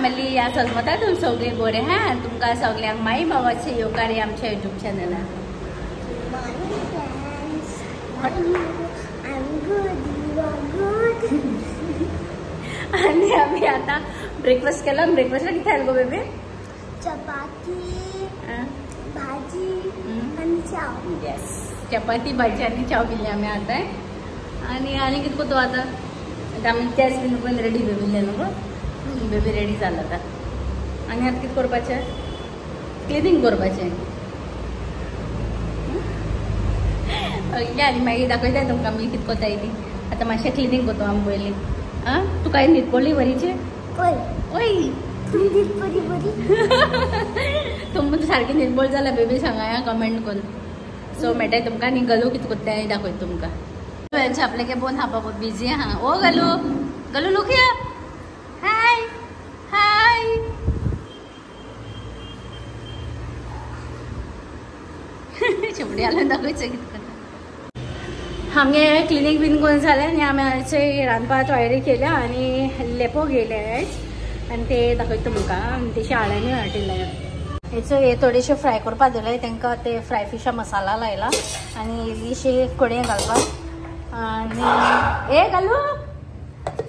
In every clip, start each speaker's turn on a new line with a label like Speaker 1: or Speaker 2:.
Speaker 1: Family या सलमता तुम सगळे बरे हा तुमका सगळ्यांक माई बाबाचे योगारी आमच्या युट्यूब चॅनलार आणि आम्ही आता ब्रेकफास्ट केला ब्रेकफास्टला किती आहे गो बेबी
Speaker 2: चपाती भाजी आणि चाव
Speaker 1: यस चपाती भाजी आणि चाव केली आम्ही आता आणि कितको तो आता आम्ही त्याच दिन पण रेडी बेबीले नको बेबी रेडी झाला आता आणि आता किती करपाचें क्लिनिंग करपाचें आणि मागीर दाखयता तुमकां मी कितें कोता ती आतां मातशें क्लिनिंग करता आमी पयलीं आं तुका न्हीद पडली बरीचे ओय
Speaker 2: न्हीद पडली बरी
Speaker 1: तुमकां सारकी न्हीद पडली जाल्यार बेबी सांगा कमेंट करून सो मेळटाय तुमकां आनी गलू कितें कोत्ता तें दाखयता तुमकां तुवेंचे आपले के बोन हापा बिजी आहा ओ गलू गलू लूक हियर हाय हाय शेवटी आलं दाखयचं कितें आमगे क्लिनिक बीन करून जालें आनी आमी आयचे रांदपा तयारी केल्या आनी लेपो गेले आयज आनी ते दाखयता तुमकां आनी ते शाळेंनी हाडिल्ले हेचो हे थोडेशे फ्राय करपा दिले तांकां ते फ्राय फिशा मसाला लायला आनी इल्लीशी कडेन घालपाक आनी हे घालू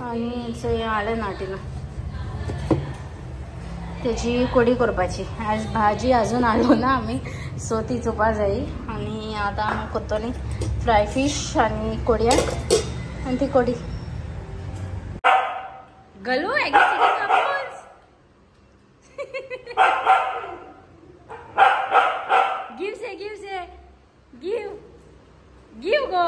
Speaker 1: आनी हेचो हे हाडून हाडिला तेजी कडी करपाची आज भाजी अजून हाडलो ना आमी सो ती चोवपा जायी आनी आतां आमी करतली फ्राय फिश आनी कोडयाक आनी ती कोडी गलू गिव से give give go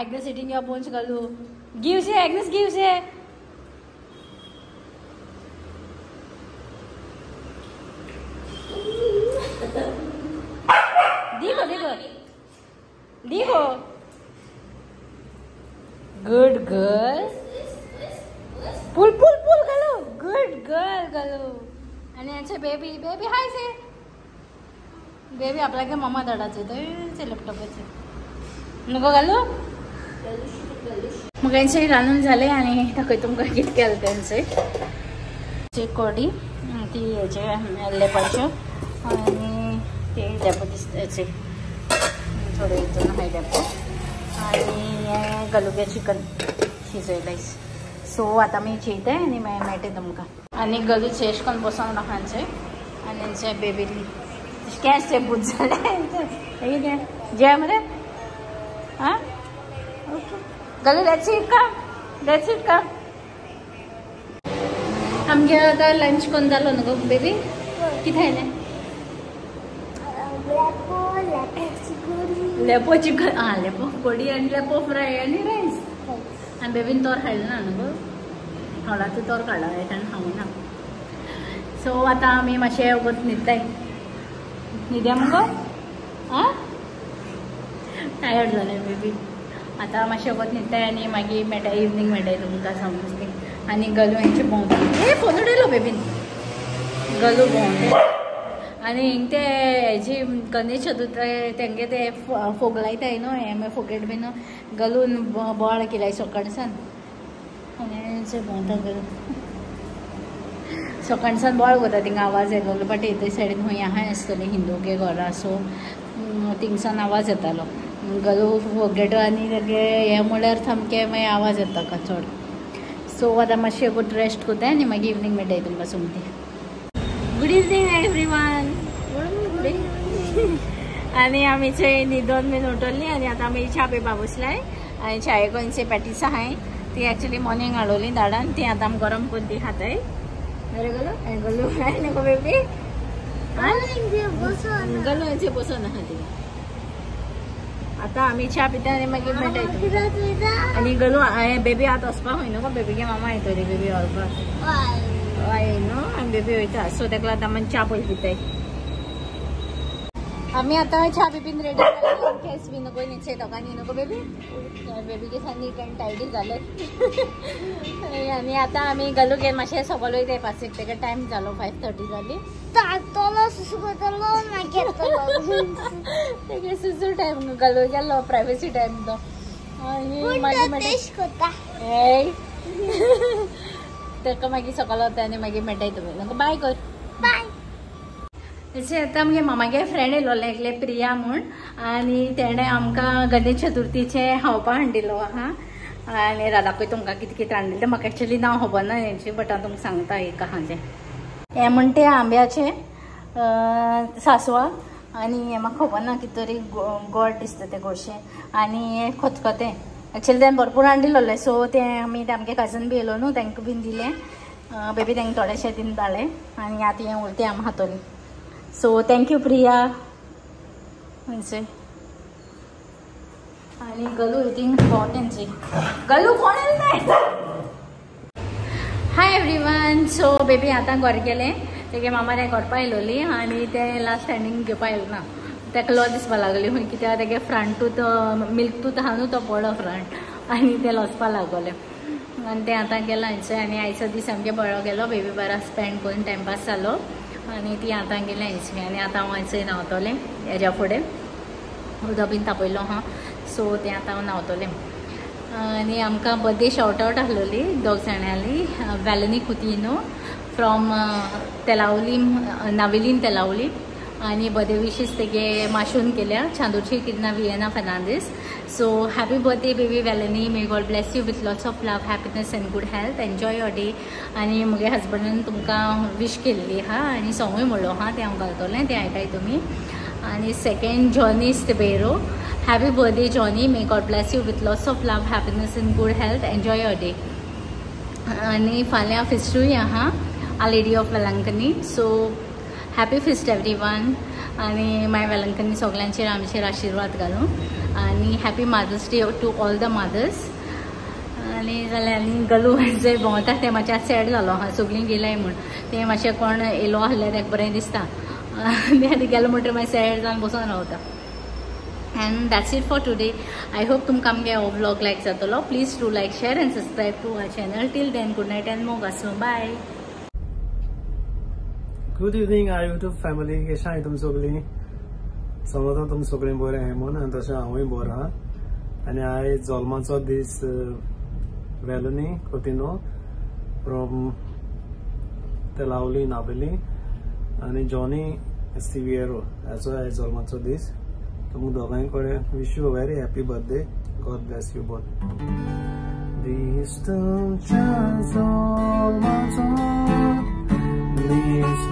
Speaker 1: Agnes eating your bones, Galu. Gives it, Agnes gives it. Digo. Good girl. Pull, Galu. Good girl, Galu. And it's a baby. Baby, hi, say. Baby, आपला के मम्मा दडाचे ते लॅपटॉपचे. नको घालू मग यांचे रांदून झाले आणि दाखवतो तुमकां कितें केलें तेंचे कोडी ती हेचे लेपाच्यो आनी ते लेपो दिसताचे थोडे हितून हाय लेपो आनी हे गलुगे चिकन शिजयलाय सो आतां आमी जेयताय आनी मागीर मेळटा तुमकां आनी गलूचे एश कोन्न बसोंक रावचे आनी हेंचे बेबीली कॅश ते बूत जाले जेय मरे हाँ okay Galu let's it come आमगे आतां लंच कोन्न जालो न्हू गो बेबी कितें खायलें लेपो चिकन लेपो कोडी आनी लेपो फ्राय आनी रायस आनी बेबीन तोर हाडलें ना न्हू गो थोडाचो तोर काडला हेटान खावना सो आतां आमी मातशें वगत न्हिदताय न्हिद्या मुगो आं टायर्ड जालें बेबी आतां मातशें वगत न्हिदताय आनी मागीर मेळटाय इवनींग मेळटाय तुमकां समजते आनी गलू हेंचे भोंवता हे फोन उडयलो बेबीन गलू भोंवता आनी हिंग ते हेजी गणेश चतुर्थी तेंगे ते फोग लायताय न्हू हे फोगेट बीन गलून बोवाळ केल्याय सकाळसान आनी हेंचे भोंवता गलू सकाळसान बोवाळ करता थिंगा आवाज येतलो बट हे सायडीन खंय आहाय आसतली हिंदूगे घरां सो थिंगसान आवाज येतालो गलू फोगेट आनी तेगे हे म्हळ्यार सामकें मागीर आवाज येता का चड सो आतां मातशें गूड रेस्ट कोताय आनी मागीर इवनींग मेळटाय तुमकां सोमती गुड इवनिंग एवरीवन आनी आमी थंय न्हिदोन बीन उठोल्ली आनी आतां आमी च्या पिवपा बसलाय आनी चाये गोंयचे पॅटीस आहाय ती एक्चुअली मॉर्निंग हाडोली दाडान ती आतां आमी गरम करून ती खाताय बरें गलू हे गलू हाय नको बेबी गलू हेंचे बसोन आहा ती आतां आमी च्या पिता आनी मागीर मेळटाय आनी गलू बेबी आतां वचपाक खंय न्हू गो बेबीगे मामा येतली बेबी व्हरपाक हय न्हू आनी बेबी वयता सो तेका लागून आमी च्या पयली पिताय आम्ही आता चहा बिबीन रेडी केलं केस बी नको नीचे दोघांनी नको बेबी बेबीचे नीट अँड टायडी झाले आणि आता आम्ही गलो गे मातशें सकलो ते पासिक तेका टायम जालो 5:30 जाली तेगे सुसू टायम गलो गेलो प्रायवेसी टायम तो आणि मागीर तेका मागीर सकलो होता आनी मागीर मेळटाय तुमी नको बाय कर
Speaker 2: बाय
Speaker 1: तशें आतां आमगे मामागे फ्रेंड येयलो एकले प्रिया म्हूण आनी तेणें आमकां गणेश चतुर्थीचें खावपा हाडिल्लो आहा आनी राधाकूय तुमकां कितें कितें हाडिल्लें तें म्हाका एक्चुअली नांव खबर ना तेंचें बट हांव तुमकां सांगता एक आहा तें हें म्हण तें आंब्याचें सासवां आनी हें म्हाका खबर ना कितें तरी गोड दिसता तें गोडशें आनी हें खतखतें एक्चुअली तें भरपूर हाडिल्लें सो तें आमी आमगे कजन बी येयलो न्हू तांकां बीन दिलें बेबी तांकां थोडेशें दिन दाळें आनी आतां हें उरतें आमी हातोली सो थँक्यू प्रिया म्हणजे आणि गलू थिंक त्यांची गलू कोण नाही हाय एवरीवन सो बेबी आता घर गेले तेगे मामा ते करपा येयलोली आनी ते लास्ट स्टँडींग घेवपा येयलो ना ताका लॉस दिसपा लागली खंय कित्याक तेगे फ्रंटूत मिल्क टूथ आहा न्हू तो पडलो फ्रंट आनी ते लॉसपा लागले आनी ते आतां गेलो हांचे आनी आयचो दीस सामकें बरो गेलो बेबी बरा स्पेंड करून टायमपास जालो आनी ती आतां गेलें हांची आनी आतां हांव हांचें न्हांवतलें हेज्या फुडें उदक बीन तापयलो हा सो तें आतां हांव न्हांवतलें आनी आमकां बर्थडे शॉर्ट आवट आहलोली दोग जाणांली वॅलनी कुतिनो फ्रॉम तेलावली नावेलीन तेलावली आनी बर्थडे विशीस तेगे माशून केल्या चांदूरची कितना Viana Fernandes so happy birthday baby वॅलनी may God bless you with lots of love happiness and good health enjoy your day आनी म्हगे हजबंडान तुमकां विश केल्ली हा आनी सोंगूय म्हणलो हा तें हांव घालतलें तें आयकाय तुमी आनी सेकेंड जॉनी स्टेबेरो happy birthday Johnny may God bless you with lots of love happiness and good health enjoy your day आनी फाल्यां फिस्टूय आहा आ lady of Velankanni so happy feast everyone आनी माय वेलंकनी सगळ्यांचेर आमचेर आशिर्वाद घालूं आनी happy mothers day to all the mothers आनी जाल्यार आनी गलू जे भोंवता तें मातशें सॅड जालो हा सगळीं गेल्याय म्हूण तें मातशें कोण येयलो आहलें तेका बरें दिसता तें आनी गेलो म्हणटकीर मागीर सॅड जावन बसून रावता and that's it for today I hope तुमकां आमगे हो व्लॉग लायक जातलो please do like share and subscribe to our channel till then good night and मोग आसूं bye
Speaker 3: good evening our YouTube family कशें आहाय तुमी सगळीं समजता तुमी सगळीं बरें आहाय म्हूण आनी तशें हांवूय बरो आहा आनी आयज जल्माचो दीस वेलनी कोतिनो फ्रॉम तेलावली नावेली आनी जॉनी सिविएरो हेचो आयज जल्माचो दीस तुमकां दोगांय कडेन wish you a very happy birthday God bless you both दीस तुमच्या जल्माचो दीस